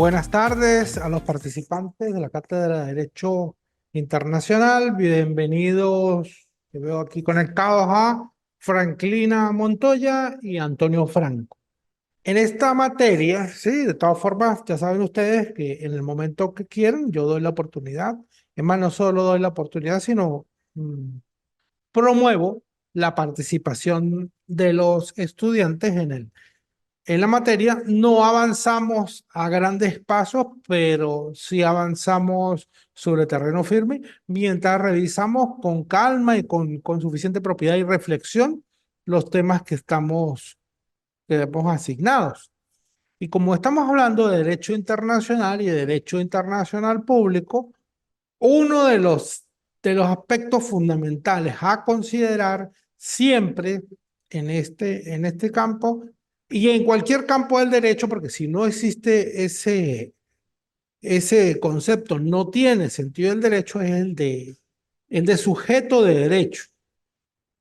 Buenas tardes a los participantes de la Cátedra de Derecho Internacional. Bienvenidos, que veo aquí conectados a Franklina Montoya y Antonio Franco. En esta materia, sí, de todas formas, ya saben ustedes que en el momento que quieran, yo doy la oportunidad. Es más, no solo doy la oportunidad, sino promuevo la participación de los estudiantes en la materia. No avanzamos a grandes pasos, pero sí avanzamos sobre terreno firme mientras revisamos con calma y con suficiente propiedad y reflexión los temas que hemos asignados. Y como estamos hablando de derecho internacional y de derecho internacional público, uno de los aspectos fundamentales a considerar siempre en este campo y en cualquier campo del derecho, porque si no existe ese concepto, no tiene sentido del derecho, es el de sujeto de derecho.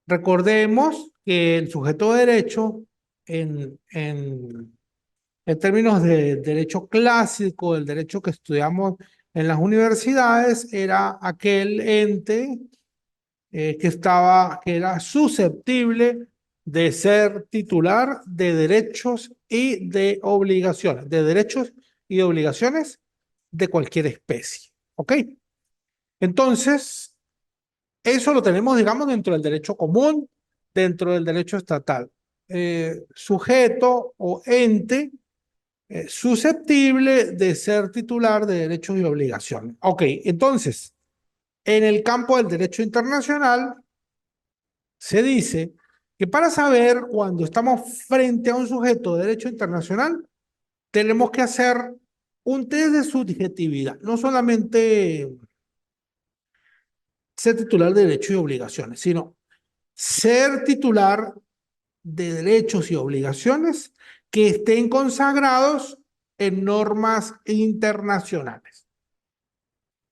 Recordemos que el sujeto de derecho en, en, en términos de derecho clásico, el derecho que estudiamos en las universidades, era aquel ente que era susceptible de ser titular de derechos y de obligaciones, de derechos y de obligaciones de cualquier especie. ¿Ok? Entonces, eso lo tenemos, digamos, dentro del derecho común, dentro del derecho estatal. Sujeto o ente susceptible de ser titular de derechos y obligaciones. Ok, entonces, en el campo del derecho internacional, se dice que para saber cuando estamos frente a un sujeto de derecho internacional, tenemos que hacer un test de subjetividad, no solamente ser titular de derechos y obligaciones, sino ser titular de derechos y obligaciones que estén consagrados en normas internacionales.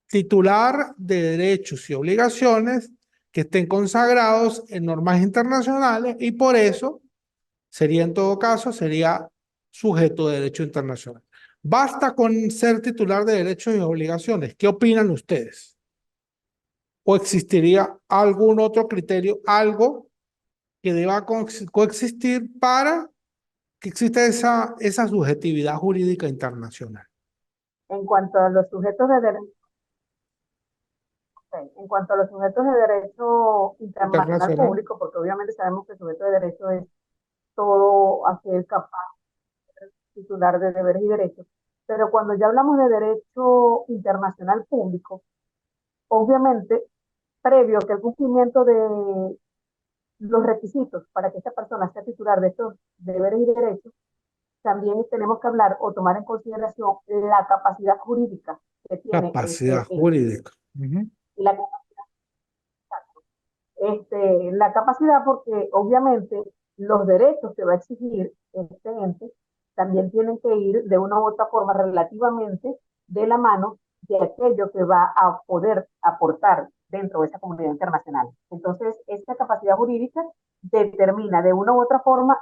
Titular de derechos y obligaciones que estén consagrados en normas internacionales y por eso sería en todo caso, sería sujeto de derecho internacional. Basta con ser titular de derechos y obligaciones. ¿Qué opinan ustedes? ¿O existiría algún otro criterio, algo que deba coexistir para que exista esa subjetividad jurídica internacional? En cuanto a los sujetos de derecho, en cuanto a los sujetos de derecho internacional Internacional. público, porque obviamente sabemos que el sujeto de derecho es todo aquel capaz titular de deberes y derechos, pero cuando ya hablamos de derecho internacional público, obviamente, previo que el cumplimiento de los requisitos para que esta persona sea titular de estos deberes y derechos, también tenemos que hablar o tomar en consideración la capacidad jurídica que tiene Capacidad este ente. jurídica. Ujú. Y la capacidad porque obviamente los derechos que va a exigir este ente también tienen que ir de una u otra forma relativamente de la mano de aquello que va a poder aportar dentro de esa comunidad internacional. Entonces, esta capacidad jurídica determina de una u otra forma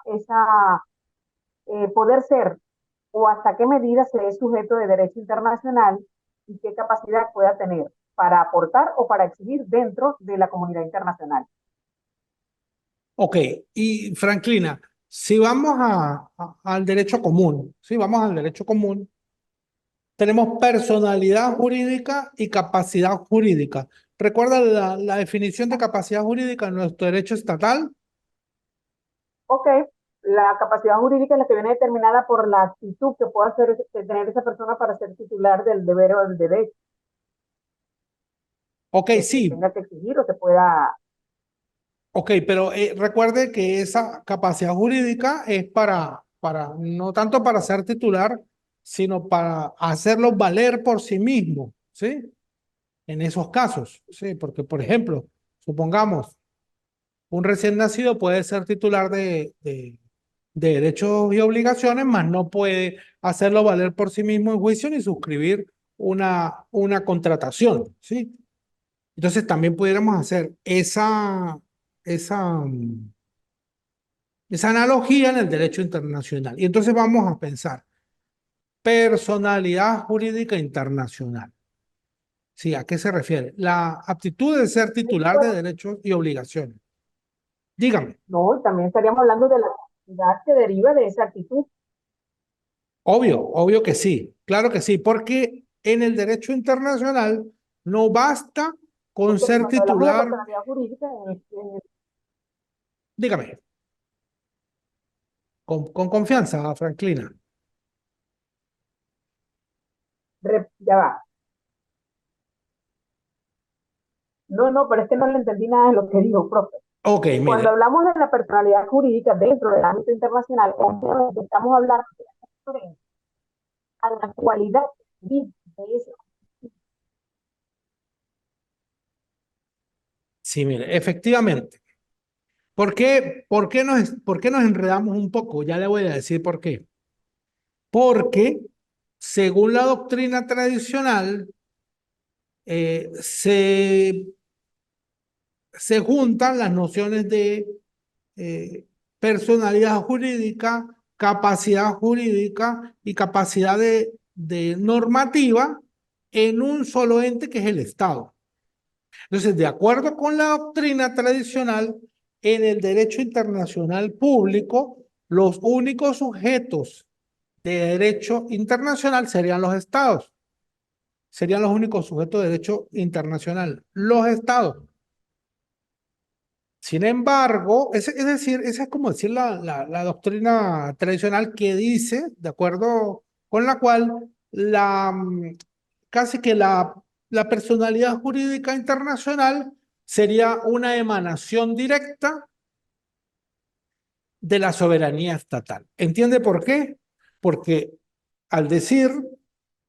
poder ser o hasta qué medida se es sujeto de derecho internacional y qué capacidad pueda tener para aportar o para exigir dentro de la comunidad internacional. Ok, y Franklina, si vamos al derecho común, si vamos al derecho común, tenemos personalidad jurídica y capacidad jurídica. ¿Recuerda la definición de capacidad jurídica en nuestro derecho estatal? Ok, la capacidad jurídica es la que viene determinada por la actitud que pueda tener esa persona para ser titular del deber o del derecho Ok, que se sí, tenga que exigir o se pueda. ok, pero recuerde que esa capacidad jurídica es no tanto para ser titular, sino para hacerlo valer por sí mismo, ¿sí? En esos casos, ¿sí? Porque, por ejemplo, supongamos, un recién nacido puede ser titular de derechos y obligaciones, mas no puede hacerlo valer por sí mismo en juicio ni suscribir una contratación, ¿sí? Entonces también pudiéramos hacer esa, esa analogía en el derecho internacional. Y entonces vamos a pensar, personalidad jurídica internacional. Sí, ¿a qué se refiere? La aptitud de ser titular de derechos y obligaciones. Dígame, No, también estaríamos hablando de la capacidad que deriva de esa actitud, obvio que sí, claro que sí, porque en el derecho internacional no basta con porque ser cuando hablamos de titular, personalidad jurídica, dígame, con confianza, Franklina. ya va. No, no, pero es que no le entendí nada de lo que dijo, profe. Ok, Cuando mire, hablamos de la personalidad jurídica dentro del ámbito internacional, obviamente estamos hablando de la referencia a la cualidad de ese. sí, mire, efectivamente. ¿Por qué nos enredamos un poco? Ya le voy a decir por qué. Porque según la doctrina tradicional, se juntan las nociones de eh, personalidad jurídica, capacidad jurídica y capacidad de normativa en un solo ente que es el Estado. Entonces, de acuerdo con la doctrina tradicional, en el derecho internacional público, los únicos sujetos de derecho internacional serían los estados. Serían los únicos sujetos de derecho internacional, los estados. Sin embargo, es decir, esa es como decir la doctrina tradicional que dice, de acuerdo con la cual casi que la personalidad jurídica internacional sería una emanación directa de la soberanía estatal. ¿Entiende por qué? Porque al decir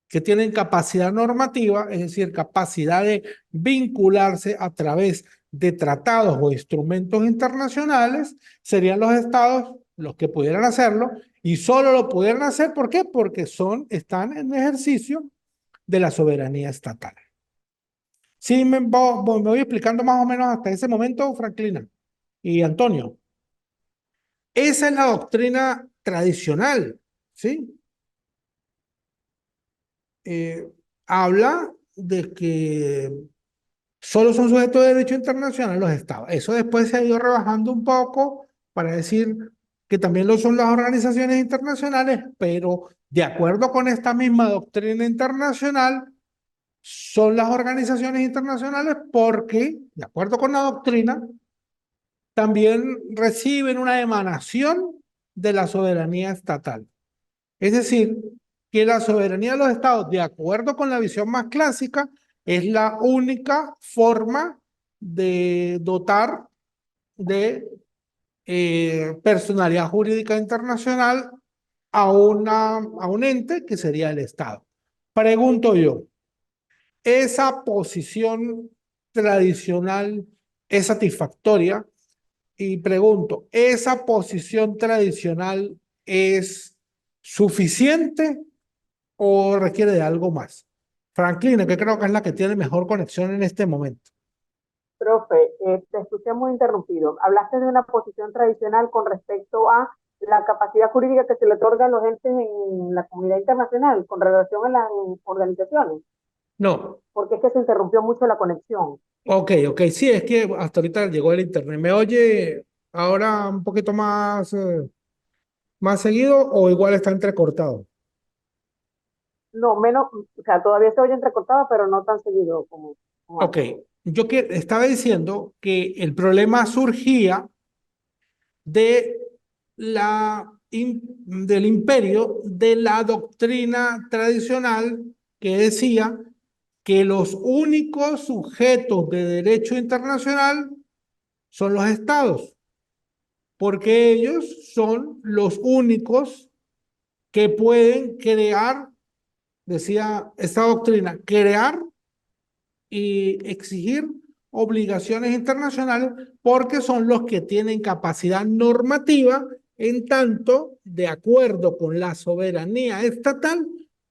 que tienen capacidad normativa, es decir, capacidad de vincularse a través de tratados o instrumentos internacionales, serían los estados los que pudieran hacerlo y solo lo pudieran hacer, ¿por qué? Porque están en ejercicio de la soberanía estatal. Sí, me voy explicando más o menos hasta ese momento, Franklina y Antonio. Esa es la doctrina tradicional, ¿sí? Eh, Habla de que solo son sujetos de derecho internacional los estados. Eso después se ha ido rebajando un poco para decir que también lo son las organizaciones internacionales, pero de acuerdo con esta misma doctrina internacional, son las organizaciones internacionales porque, de acuerdo con la doctrina, también reciben una emanación de la soberanía estatal. Es decir, que la soberanía de los estados, de acuerdo con la visión más clásica, es la única forma de dotar de personalidad jurídica internacional a un ente que sería el Estado. Pregunto yo, ¿esa posición tradicional es satisfactoria? Y pregunto, ¿esa posición tradicional es suficiente o requiere de algo más? Franklin, que creo que es la que tiene mejor conexión en este momento. Profe, te escuché muy interrumpido. Hablaste de una posición tradicional con respecto a la capacidad jurídica que se le otorga a los entes en la comunidad internacional con relación a las organizaciones, No, porque es que se interrumpió mucho la conexión. ok, sí, es que hasta ahorita llegó el internet. ¿Me oye ahora un poquito más seguido o igual está entrecortado? No, menos, o sea, todavía se oye entrecortado, pero no tan seguido como Ok, antes. yo que estaba diciendo que el problema surgía de del imperio de la doctrina tradicional que decía que los únicos sujetos de derecho internacional son los estados, porque ellos son los únicos que pueden crear, decía esta doctrina, crear y exigir obligaciones internacionales porque son los que tienen capacidad normativa en tanto, de acuerdo con la soberanía estatal,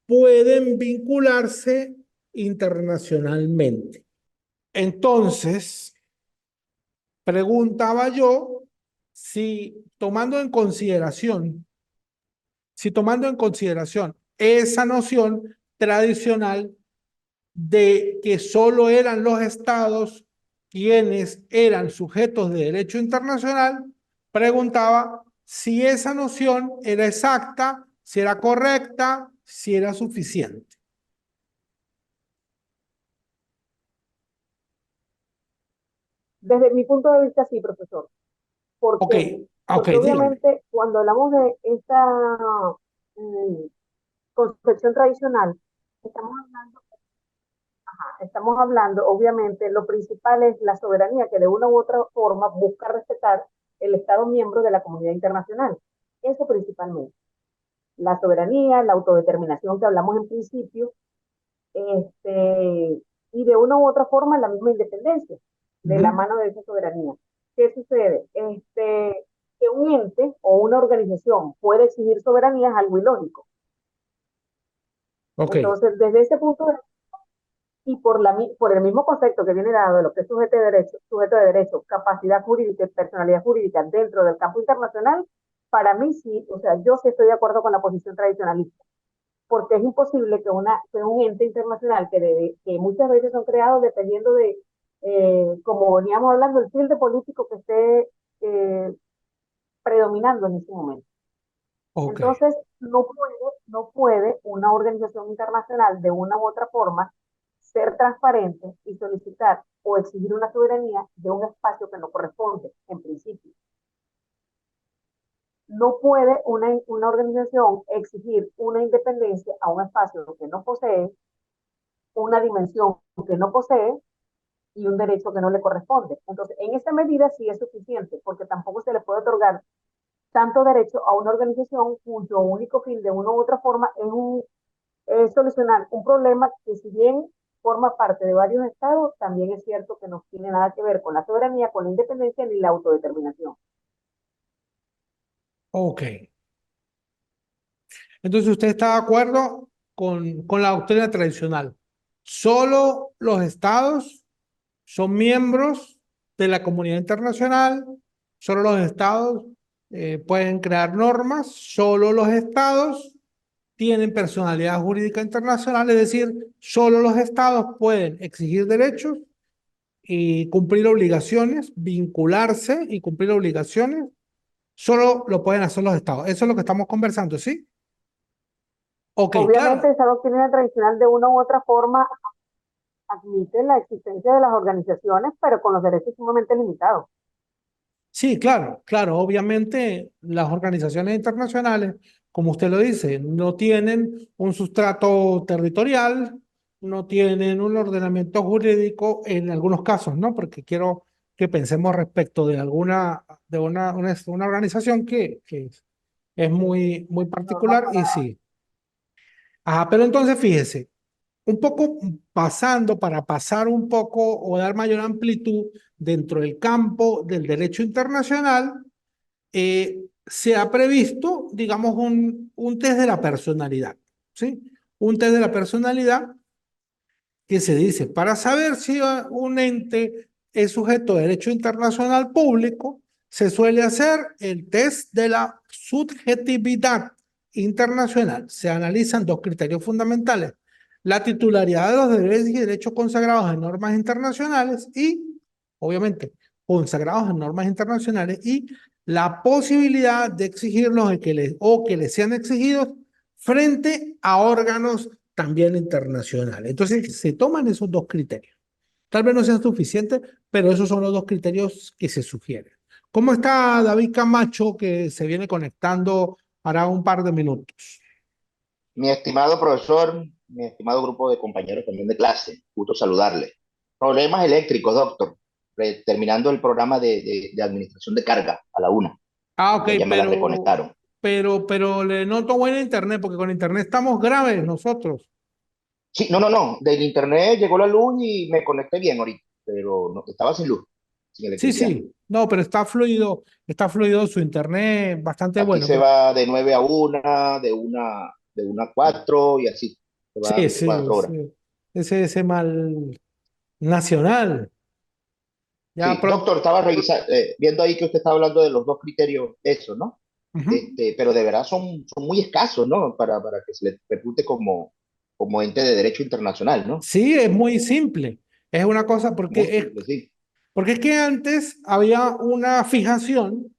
pueden vincularse internacionalmente. Entonces, preguntaba yo si tomando en consideración esa noción tradicional de que solo eran los estados quienes eran sujetos de derecho internacional, preguntaba si esa noción era exacta, si era correcta, si era suficiente. Desde mi punto de vista, sí, profesor. ¿Por Ok, qué? ok, Porque dígame. obviamente cuando hablamos de esta mm, concepción tradicional, estamos hablando, estamos hablando, obviamente, lo principal es la soberanía que de una u otra forma busca respetar el Estado miembro de la comunidad internacional. Eso principalmente. La soberanía, la autodeterminación que hablamos en principio, y de una u otra forma la misma independencia de la Ujú. mano de esa soberanía. ¿Qué sucede? Que un ente o una organización puede exigir soberanía es algo ilógico. Ok, Entonces, desde ese punto de vista, y por el mismo concepto que viene dado de lo que es sujeto de derecho, capacidad jurídica y personalidad jurídica dentro del campo internacional, para mí sí, o sea, yo sí estoy de acuerdo con la posición tradicionalista, porque es imposible que un ente internacional que muchas veces son creados dependiendo de, como veníamos hablando, el tilde político que esté predominando en ese momento. ok, Entonces, no puede una organización internacional de una u otra forma ser transparente y solicitar o exigir una soberanía de un espacio que no corresponde, en principio. No puede una organización exigir una independencia a un espacio que no posee, una dimensión que no posee y un derecho que no le corresponde. Entonces, en esa medida sí es suficiente, porque tampoco se le puede otorgar tanto derecho a una organización cuyo único fin de una u otra forma es solucionar un problema que si bien forma parte de varios estados, también es cierto que no tiene nada que ver con la soberanía, con la independencia ni la autodeterminación. ok. Entonces usted está de acuerdo con la doctrina tradicional. Solo los estados son miembros de la comunidad internacional, solo los estados pueden crear normas, solo los estados tienen personalidad jurídica internacional, es decir, solo los estados pueden exigir derechos y cumplir obligaciones, vincularse y cumplir obligaciones, solo lo pueden hacer los estados. Eso es lo que estamos conversando, ¿sí? Ok, Obviamente, claro. esa doctrina tradicional de una u otra forma admite la existencia de las organizaciones, pero con los derechos sumamente limitados. Sí, claro, claro. Obviamente las organizaciones internacionales, como usted lo dice, no tienen un sustrato territorial, no tienen un ordenamiento jurídico en algunos casos, ¿no? Porque quiero que pensemos respecto de una organización que es muy, muy No, no, particular y sí. Ajá, pero entonces fíjese, un poco pasando para pasar un poco o dar mayor amplitud dentro del campo del derecho internacional, se ha previsto, digamos, un test de la personalidad, ¿sí? Un test de la personalidad que se dice, para saber si un ente es sujeto de derecho internacional público, se suele hacer el test de la subjetividad internacional. Se analizan dos criterios fundamentales: la titularidad de los deberes y derechos consagrados en normas internacionales y, obviamente, consagrados en normas internacionales y la posibilidad de exigirlos o que les sean exigidos frente a órganos también internacionales. Entonces, se toman esos dos criterios. Tal vez no sean suficientes, pero esos son los dos criterios que se sugieren. ¿Cómo está David Camacho, que se viene conectando hará un par de minutos? Mi estimado profesor, mi estimado grupo de compañeros también de clase, gusto saludarle. Problemas eléctricos, doctor. Terminando el programa de administración de carga a la una. Ah, ok, Ya me la reconectaron. pero le noto buena internet, porque con internet estamos graves nosotros. Sí, no, no, no. Del internet llegó la luz y me conecté bien ahorita, pero no, estaba sin luz, sin Sí, electricidad. sí, no, pero está fluido su internet, bastante Aquí bueno. se va de 9 a una, de una a 4 y así. Se Sí, van sí, 4 horas. sí. Ese mal nacional. Ya Sí, doctor, estaba viendo ahí que usted estaba hablando de los dos criterios, eso, ¿no? Ujú. pero de verdad son muy escasos, ¿no? Para que se les repute como ente de derecho internacional, ¿no? Sí, es muy simple. Es una cosa Muy simple, sí. porque es que antes había una fijación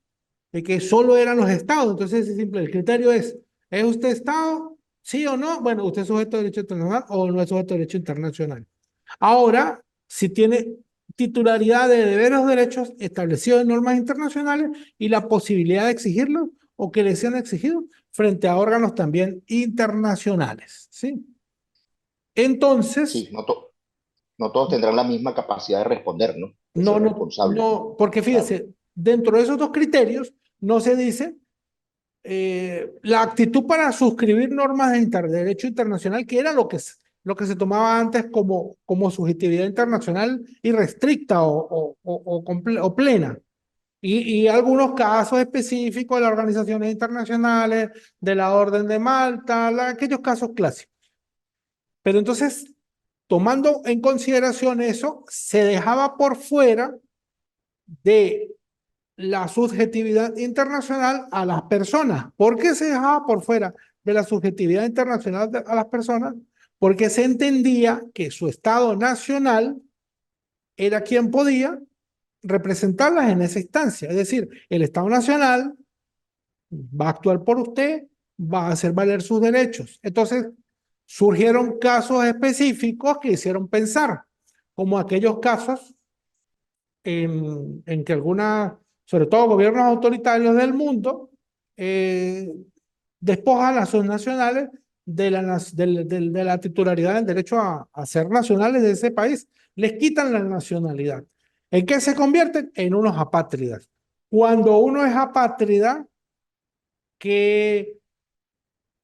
de que solo eran los estados. Entonces es simple. El criterio ¿es usted estado? ¿Sí o no? Bueno, usted es sujeto de derecho internacional o no es sujeto de derecho internacional. Ahora, si tiene titularidad de deberes o derechos establecidos en normas internacionales y la posibilidad de exigirlos o que les sean exigidos frente a órganos también internacionales, ¿sí? Entonces, Sí, no todos tendrán la misma capacidad de responder, ¿no? De no, ser no, responsables. no, porque Claro. fíjese, dentro de esos dos criterios no se dice la actitud para suscribir normas de derecho internacional, que era lo que se tomaba antes como subjetividad internacional irrestricta o plena. Y algunos casos específicos de las organizaciones internacionales, de la Orden de Malta, aquellos casos clásicos. Pero entonces, tomando en consideración eso, se dejaba por fuera de la subjetividad internacional a las personas. ¿Por qué se dejaba por fuera de la subjetividad internacional a las personas? Porque se entendía que su Estado nacional era quien podía representarlas en esa instancia. Es decir, el Estado nacional va a actuar por usted, va a hacer valer sus derechos. Entonces, surgieron casos específicos que hicieron pensar, como aquellos casos en que algunas, sobre todo gobiernos autoritarios del mundo, eh, despojan a sus nacionales de la titularidad del derecho a ser nacionales de ese país, les quitan la nacionalidad. ¿En qué se convierten? En unos apátridas. Cuando uno es apátrida, ¿qué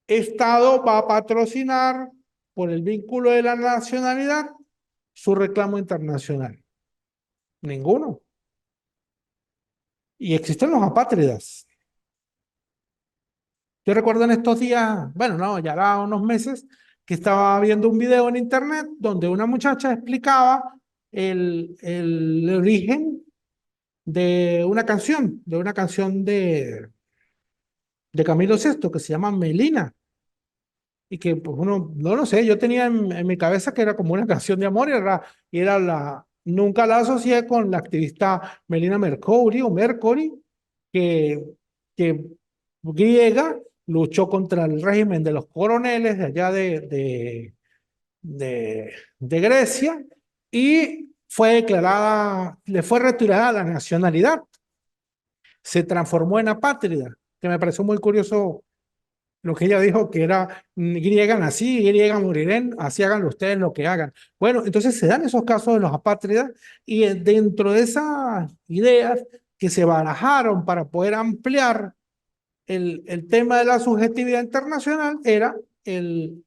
Estado va a patrocinar por el vínculo de la nacionalidad su reclamo internacional? Ninguno. Y existen los apátridas. Yo recuerdo en estos días, bueno, no, ya era unos meses, que estaba viendo un video en internet donde una muchacha explicaba el origen de una canción de Camilo Sesto que se llama Melina. Y que pues uno, no lo sé, yo tenía en mi cabeza que era como una canción de amor nunca la asocié con la activista Melina Mercouri o Mercury, que, que griega, luchó contra el régimen de los coroneles de allá de Grecia y le fue retirada la nacionalidad, se transformó en apátrida, que me pareció muy curioso lo que ella dijo que era griega nací, griega moriré, así háganlo ustedes lo que hagan. Bueno, entonces se dan esos casos de los apátridas y dentro de esas ideas que se barajaron para poder ampliar el tema de la subjetividad internacional era el,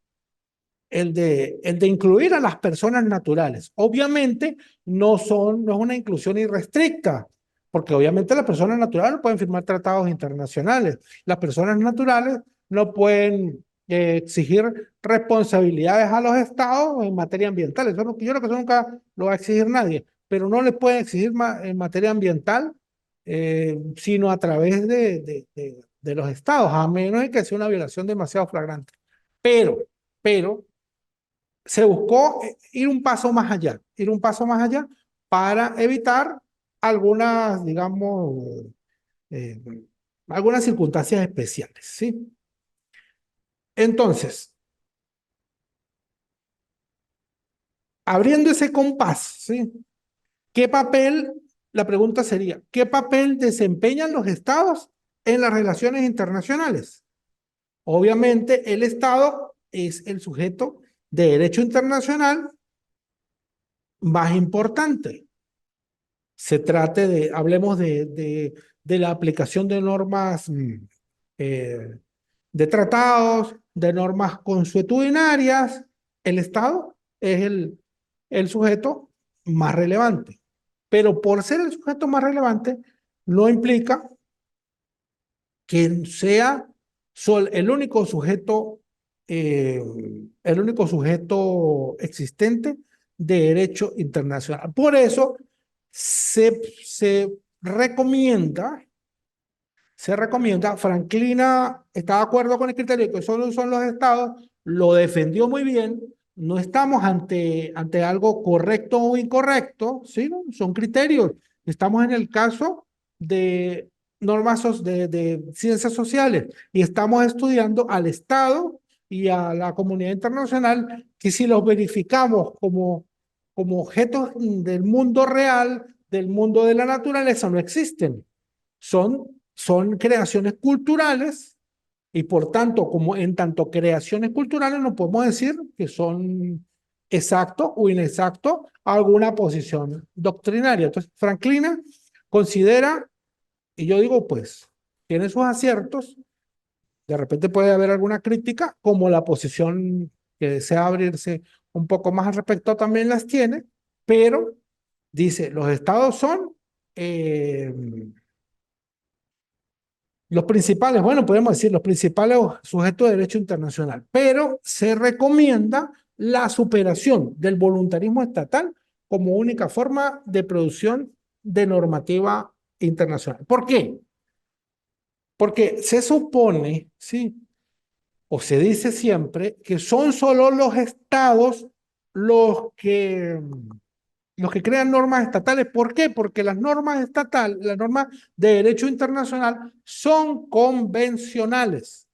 el de incluir a las personas naturales. Obviamente no es una inclusión irrestricta, porque obviamente las personas naturales no pueden firmar tratados internacionales. Las personas naturales no pueden exigir responsabilidades a los estados en materia ambiental. Yo creo que eso nunca lo va a exigir nadie, pero no le pueden exigir en materia ambiental, sino a través de los estados, a menos de que sea una violación demasiado flagrante. Pero se buscó ir un paso más allá para evitar algunas, digamos, eh, algunas circunstancias especiales, ¿sí? Entonces, abriendo ese compás, ¿sí? ¿Qué papel, la pregunta sería, ¿qué papel desempeñan los estados en las relaciones internacionales? Obviamente, el estado es el sujeto de derecho internacional más importante. Hablemos de la aplicación de normas, eh, de tratados, de normas consuetudinarias, el Estado es el sujeto más relevante. Pero por ser el sujeto más relevante, no implica que sea eh, el único sujeto existente de derecho internacional. Por eso se recomienda se recomienda. Franklina está de acuerdo con el criterio que solo son los estados, lo defendió muy bien. No estamos ante algo correcto o incorrecto, ¿sí? ¿No? Son criterios. Estamos en el caso de de ciencias sociales y estamos estudiando al Estado y a la comunidad internacional que si los verificamos como objetos del mundo real, del mundo de la naturaleza, no existen. Son creaciones culturales y por tanto, como en tanto creaciones culturales, no podemos decir que son exactos o inexactos a alguna posición doctrinaria. Entonces, Franklina considera, y yo digo, pues, tiene sus aciertos, de repente puede haber alguna crítica, como la posición que desea abrirse un poco más al respecto también las tiene, pero dice, los estados son eh, los principales, bueno, podemos decir los principales sujetos de derecho internacional, pero se recomienda la superación del voluntarismo estatal como única forma de producción de normativa internacional. ¿Por qué? Porque se supone, sí, o se dice siempre que son solo los estados los que crean normas estatales. ¿Por qué? Porque las normas estatales, las normas de derecho internacional son convencionales.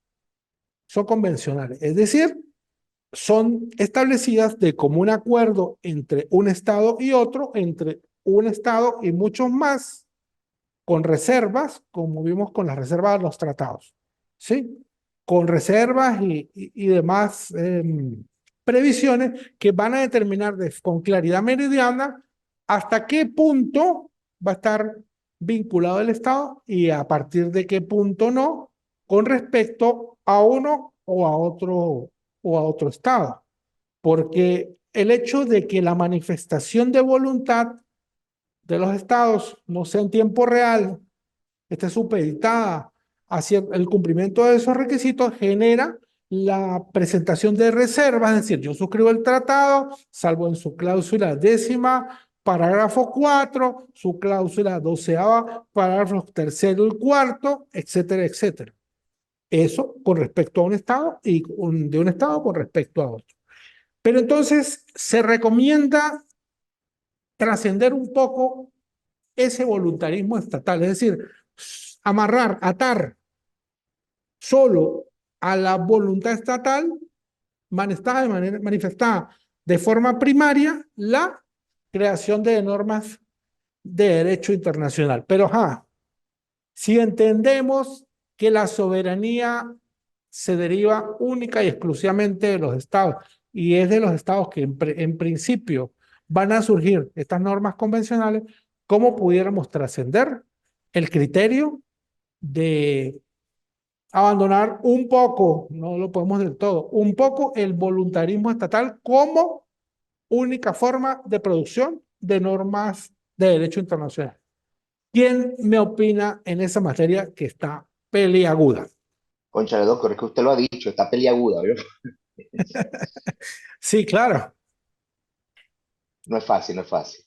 Son convencionales. Es decir, son establecidas de común acuerdo entre un estado y otro, entre un estado y muchos más, con reservas, como vimos con las reservas de los tratados, ¿sí? Con reservas y demás previsiones que van a determinar con claridad meridiana hasta qué punto va a estar vinculado el Estado y a partir de qué punto no, con respecto a uno o a otro Estado. Porque el hecho de que la manifestación de voluntad de los estados no sea en tiempo real, esté supeditada hacia el cumplimiento de esos requisitos, genera la presentación de reservas, es decir, yo suscribo el tratado, salvo en su cláusula 10ª, parágrafo 4, su cláusula 12ª, parágrafos 3º y 4º, etcétera, etcétera. Eso con respecto a un estado y de un estado con respecto a otro. Pero entonces se recomienda trascender un poco ese voluntarismo estatal, es decir, amarrar, atar solo a la voluntad estatal manifestada de forma primaria la creación de normas de derecho internacional. Pero si entendemos que la soberanía se deriva única y exclusivamente de los estados y es de los estados que en principio van a surgir estas normas convencionales, ¿cómo pudiéramos trascender el criterio de abandonar un poco, no lo podemos del todo, un poco el voluntarismo estatal como única forma de producción de normas de derecho internacional? ¿Quién me opina en esa materia que está peliaguda? Cónchale, doctor, es que usted lo ha dicho, está peliaguda, ¿vio? Sí, claro. No es fácil, no es fácil.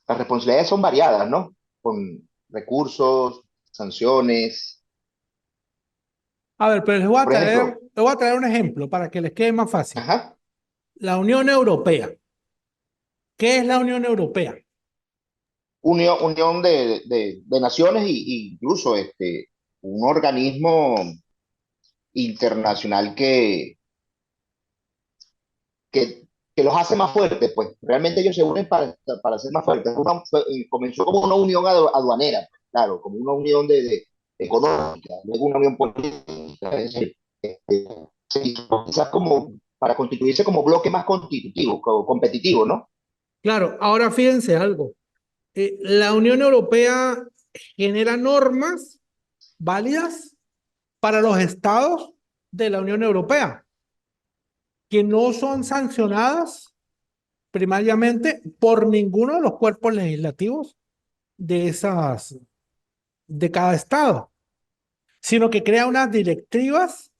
Las responsabilidades son variadas, ¿no? Con recursos, sanciones. A ver, pero Por ejemplo, les voy a traer un ejemplo para que les quede más fácil. ajá, La Unión Europea. ¿Qué es la Unión Europea? unión de naciones y incluso un organismo internacional que, que los hace más fuertes, pues realmente ellos se unen para ser más fuertes. Comenzó como una unión aduanera, pues, claro, como una unión económica, luego una unión política, es decir, se hizo quizás como para constituirse como bloque más constitutivo, competitivo, ¿no? Claro, ahora fíjense algo. La Unión Europea genera normas válidas para los estados de la Unión Europea, que no son sancionadas primariamente por ninguno de los cuerpos legislativos de cada estado, sino que crea unas directivas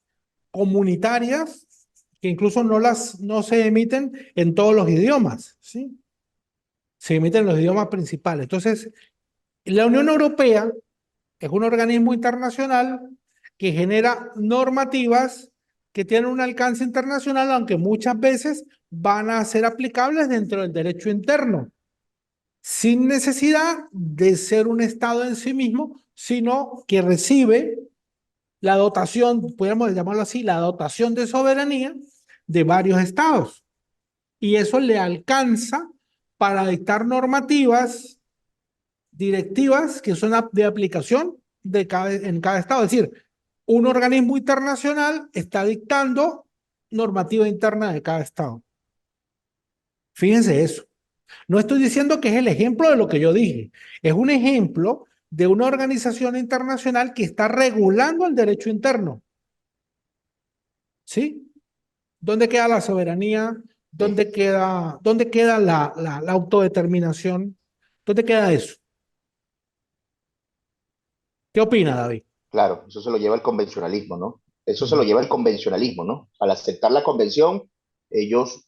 comunitarias que incluso no se emiten en todos los idiomas, ¿sí? Se emiten en los idiomas principales. Entonces, La Unión Europea es un organismo internacional que genera normativas que tienen un alcance internacional, aunque muchas veces van a ser aplicables dentro del derecho interno, sin necesidad de ser un Estado en sí mismo, sino que recibe la dotación, podríamos llamarlo así, la dotación de soberanía de varios estados. Y eso le alcanza para dictar normativas, directivas que son de aplicación en cada estado. Es decir, un organismo internacional está dictando normativa interna de cada estado. Fíjense eso. No estoy diciendo que es el ejemplo de lo que yo dije. Es un ejemplo de una organización internacional que está regulando el derecho interno. ¿Sí? ¿Dónde queda la soberanía? Sí, Dónde queda la autodeterminación? ¿Dónde queda eso? ¿Qué opina, David? claro, eso se lo lleva el convencionalismo, ¿no? Eso se lo Ujú. lleva el convencionalismo, ¿no? Al aceptar la convención, ellos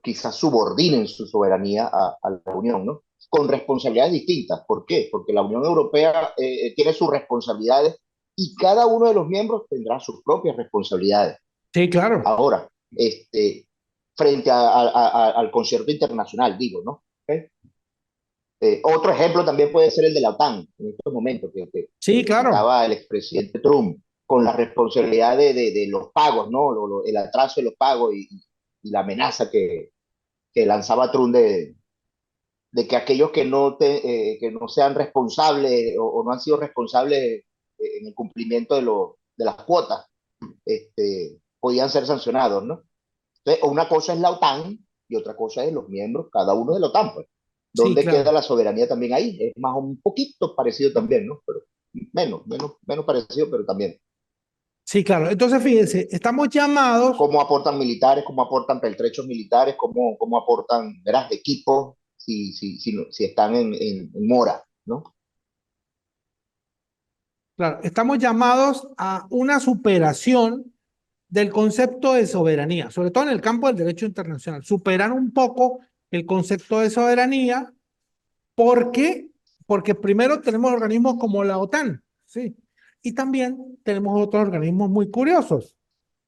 quizás subordinen su soberanía a la Unión, ¿no? Con responsabilidades distintas. ¿Por qué? Porque la Unión Europea tiene sus responsabilidades y cada uno de los miembros tendrá sus propias responsabilidades. Sí, claro. Ahora, frente al concierto internacional, digo, ¿no? ¿Okay? Otro ejemplo también puede ser el de la OTAN, en estos momentos, Sí, que claro. citaba el expresidente Trump, con la responsabilidad de los pagos, ¿no? El atraso de los pagos y la amenaza que lanzaba Trump de que aquellos que no sean responsables o no han sido responsables en el cumplimiento de las cuotas, podían ser sancionados, ¿no? Entonces, una cosa es la OTAN y otra cosa es los miembros, cada uno de la OTAN, pues. Sí, ¿Dónde queda claro. la soberanía también ahí? Es más un poquito parecido también, ¿no? Pero menos parecido, pero también. Sí, claro. Entonces, fíjense, estamos llamados, ¿Cómo aportan militares? ¿Cómo aportan pertrechos militares? ¿Cómo aportan, verás, equipos si están en mora, ¿no? claro, estamos llamados a una superación del concepto de soberanía, sobre todo en el campo del derecho internacional, superar un poco el concepto de soberanía. ¿Por qué? Porque primero tenemos organismos como la OTAN, ¿sí? Y también tenemos otros organismos muy curiosos,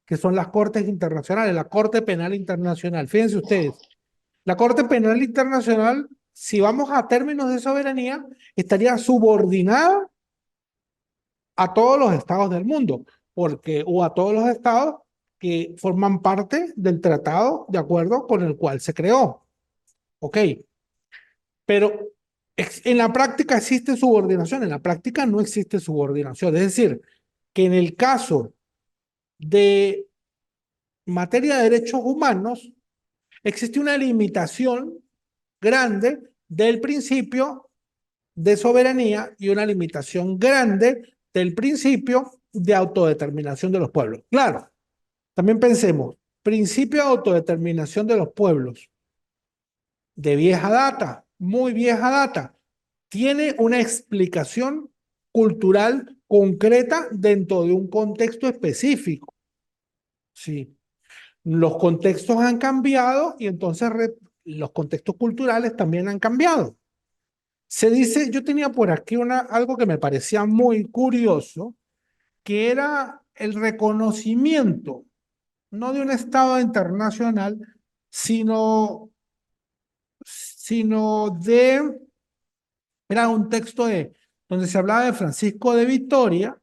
que son las Cortes Internacionales, la Corte Penal Internacional. Fíjense ustedes, la Corte Penal Internacional, si vamos a términos de soberanía, estaría subordinada a todos los estados del mundo, porque, o a todos los estados que forman parte del tratado de acuerdo con el cual se creó. ¿Ok? Pero en la práctica existe subordinación, en la práctica no existe subordinación. Es decir, que en el caso de materia de derechos humanos, existe una limitación grande del principio de soberanía y una limitación grande del principio de autodeterminación de los pueblos. Claro, también pensemos, principio de autodeterminación de los pueblos, de vieja data, muy vieja data, tiene una explicación cultural concreta dentro de un contexto específico. Sí, los contextos han cambiado y entonces los contextos culturales también han cambiado. Se dice, yo tenía por aquí algo que me parecía muy curioso, que era el reconocimiento, no de un Estado internacional, sino, sino de, era un texto donde se hablaba de Francisco de Vitoria.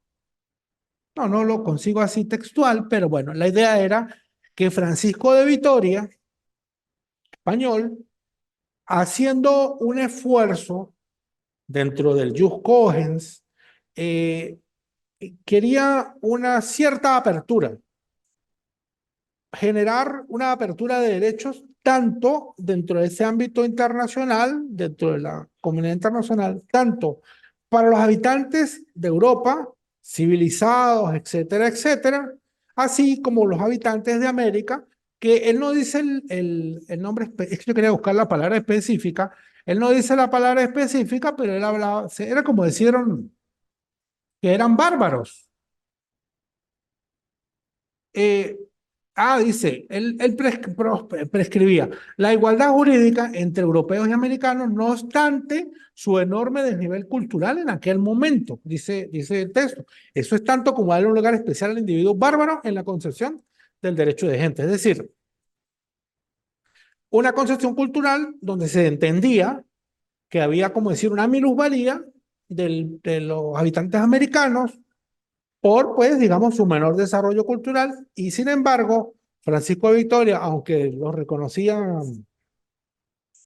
No, no lo consigo así textual, pero bueno, la idea era que Francisco de Vitoria, español, haciendo un esfuerzo dentro del Jus Cogens, eh, quería una cierta apertura, generar una apertura de derechos tanto dentro de ese ámbito internacional, dentro de la comunidad internacional, tanto para los habitantes de Europa, civilizados, etcétera, etcétera, así como los habitantes de América, que él no dice el nombre, es que yo quería buscar la palabra específica, él no dice la palabra específica, pero él hablaba, era como decían que eran bárbaros. Eh, Dice, él prescribía la igualdad jurídica entre europeos y americanos, no obstante su enorme desnivel cultural en aquel momento, dice el texto. Eso es tanto como darle un lugar especial al individuo bárbaro en la concepción del derecho de gente. Es decir, una concepción cultural donde se entendía que había, como decir, una minusvalía de los habitantes americanos por, pues, digamos, su menor desarrollo cultural, y sin embargo, Francisco de Vitoria, aunque los reconocían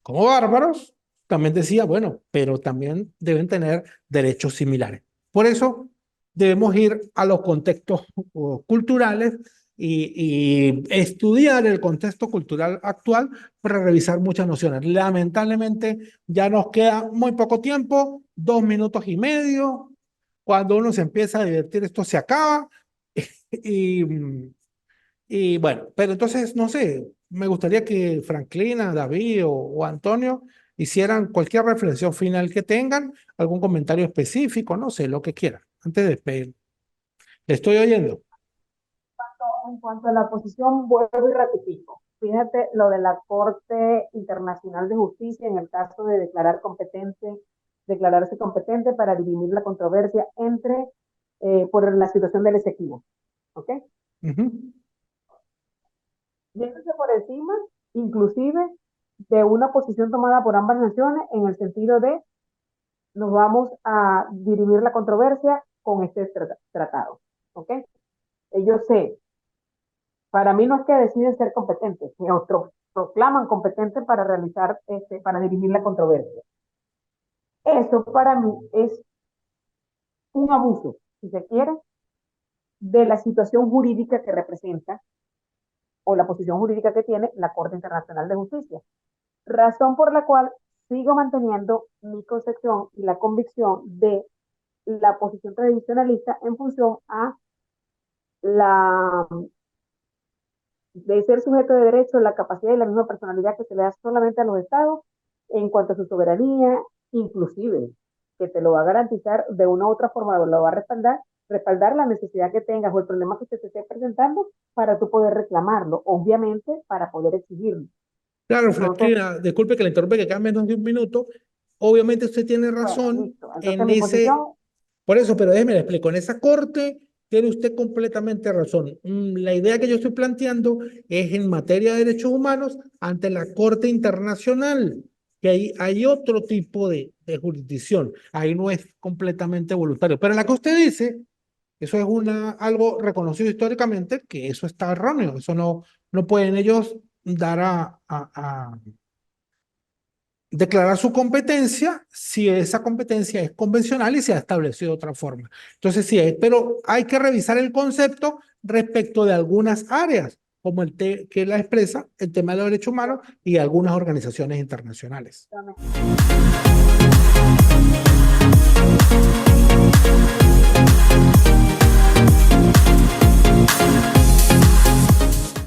como bárbaros, también decía, bueno, pero también deben tener derechos similares. Por eso debemos ir a los contextos culturales y estudiar el contexto cultural actual para revisar muchas nociones. Lamentablemente ya nos queda muy poco tiempo, 2 minutos y medio. Cuando uno se empieza a divertir, esto se acaba. Y, y bueno, pero entonces, no sé, me gustaría que Franklina, David o Antonio hicieran cualquier reflexión final que tengan, algún comentario específico, no sé, lo que quieran, antes de despedir. Le estoy oyendo. En cuanto a la posición, vuelvo y ratifico. Fíjate lo de la Corte Internacional de Justicia en el caso de declararse competente para dirimir la controversia por la situación del Esequibo. ¿Ok? Yéndose por encima, inclusive, de una posición tomada por ambas naciones en el sentido de nos vamos a dirimir la controversia con este tratado. ¿Ok? Yo sé, para mí no es que deciden ser competentes, que otros proclaman competentes para para dirimir la controversia. Eso para mí es un abuso, si se quiere, de la situación jurídica que representa o la posición jurídica que tiene la Corte Internacional de Justicia. Razón por la cual sigo manteniendo mi concepción y la convicción de la posición tradicionalista en función a la de ser sujeto de derecho, la capacidad y la misma personalidad que se le da solamente a los estados en cuanto a su soberanía, inclusive que te lo va a garantizar de una u otra forma, o lo va a respaldar la necesidad que tengas o el problema que te esté presentando para tú poder reclamarlo, obviamente para poder exigirlo. Claro, Franklina, disculpe que le interrumpe, que queda menos de un minuto. Obviamente usted tiene razón Bueno, en por eso, pero déjeme le explico, en esa corte tiene usted completamente razón. La idea que yo estoy planteando es en materia de derechos humanos ante la Corte Internacional, que hay otro tipo de jurisdicción, ahí no es completamente voluntario. Pero en la que usted dice, eso es algo reconocido históricamente, que eso está erróneo, eso no pueden ellos dar a declarar su competencia si esa competencia es convencional y se ha establecido de otra forma. Entonces sí, pero hay que revisar el concepto respecto de algunas áreas, como que la expresa el tema de los derechos humanos y algunas organizaciones internacionales. Exactamente.